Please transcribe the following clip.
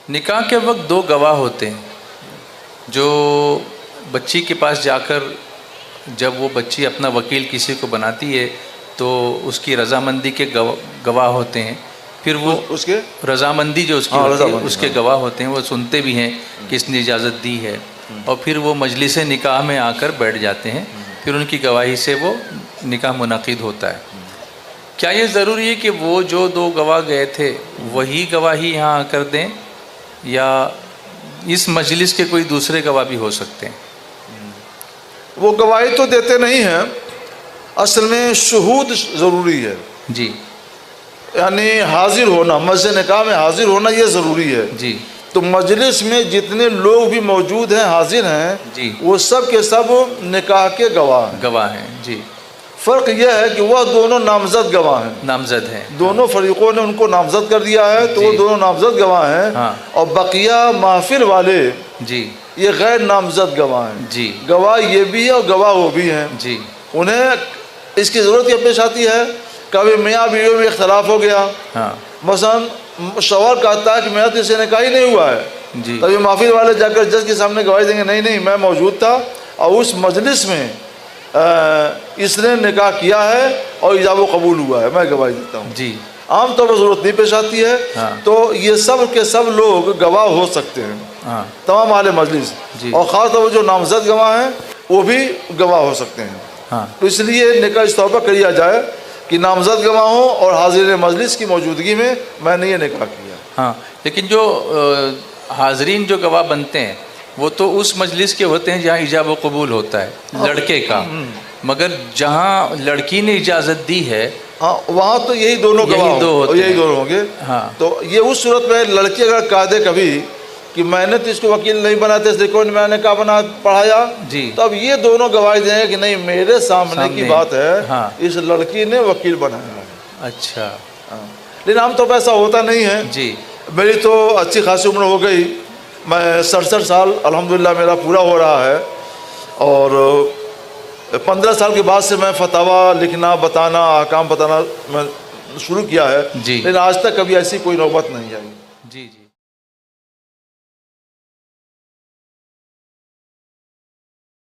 نکاح کے وقت دو گواہ ہوتے ہیں جو بچی کے پاس جا کر جب وہ بچی اپنا وکیل کسی کو بناتی ہے تو اس کی رضامندی کے گواہ ہوتے ہیں. پھر وہ اس کے رضامندی جو اس کی ہوتی ہے اس کے گواہ ہوتے ہیں. وہ سنتے بھی ہیں کہ اس نے اجازت دی ہے اور پھر وہ مجلس نکاح میں آ کر بیٹھ جاتے ہیں. پھر ان کی گواہی سے وہ نکاح منعقد ہوتا ہے. کیا یہ ضروری ہے کہ وہ جو دو گواہ گئے تھے وہی گواہی یہاں آ کر دیں یا اس مجلس کے کوئی دوسرے گواہ بھی ہو سکتے ہیں؟ وہ گواہی تو دیتے نہیں ہیں، اصل میں شہود ضروری ہے. جی، یعنی حاضر ہونا، مسجد نکاح میں حاضر ہونا یہ ضروری ہے. جی، تو مجلس میں جتنے لوگ بھی موجود ہیں، حاضر ہیں، جی، وہ سب کے سب نکاح کے گواہ ہیں. جی، فرق یہ ہے کہ وہ دونوں نامزد گواہ ہیں. نامزد ہیں. دونوں فریقوں نے ان کو نامزد کر دیا ہے تو وہ دونوں نامزد گواہ ہیں. اور بقیہ محفل والے جی یہ غیر نامزد گواہ ہیں. جی، گواہ یہ بھی ہے اور گواہ وہ بھی ہیں. جی، انہیں اس کی ضرورت یہ پیش آتی ہے کبھی میاں بیوی میں اختلاف ہو گیا. مثلا شوہر کہتا ہے کہ میرا تو اسے نکاح ہی نہیں ہوا ہے. جی، تبھی محفل والے جا کر جج کے سامنے گواہی دیں گے نہیں میں موجود تھا اور اس مجلس میں اس نے نکاح کیا ہے اور ایجاب و قبول ہوا ہے، میں گواہی دیتا ہوں. جی، عام طور پر ضرورت نہیں پیش آتی ہے. تو یہ سب کے سب لوگ گواہ ہو سکتے ہیں، تمام اہل مجلس. اور خاص طور پر جو نامزد گواہ ہیں وہ بھی گواہ ہو سکتے ہیں. تو اس لیے نکاح اس طور پر کیا جائے کہ نامزد گواہوں اور حاضرین مجلس کی موجودگی میں نے یہ نکاح کیا. لیکن جو حاضرین جو گواہ بنتے ہیں وہ تو اس مجلس کے ہوتے ہیں جہاں ایجاب و قبول ہوتا ہے لڑکے کا، مگر جہاں لڑکی نے اجازت دی ہے وہاں تو یہی دونوں گواہ ہوں گے. تو یہ اس صورت میں لڑکی اگر کہہ دے کبھی کہ میں نے تو اس کو وکیل نہیں بنا تھا، اس لیے کوئی میں نے کہا پڑھایا، تو اب یہ دونوں گواہی دیں گے کہ نہیں میرے سامنے کی بات ہے، اس لڑکی نے وکیل بنایا. اچھا. لیکن عام طور پر ایسا ہوتا نہیں ہے. جی، میری تو اچھی خاصی عمر ہو گئی، میں 67 سال الحمدللہ میرا پورا ہو رہا ہے، اور 15 سال کے بعد سے میں فتاویٰ لکھنا، بتانا، احکام بتانا میں شروع کیا ہے. لیکن آج تک کبھی ایسی کوئی نوبت نہیں آئی. جی، جی.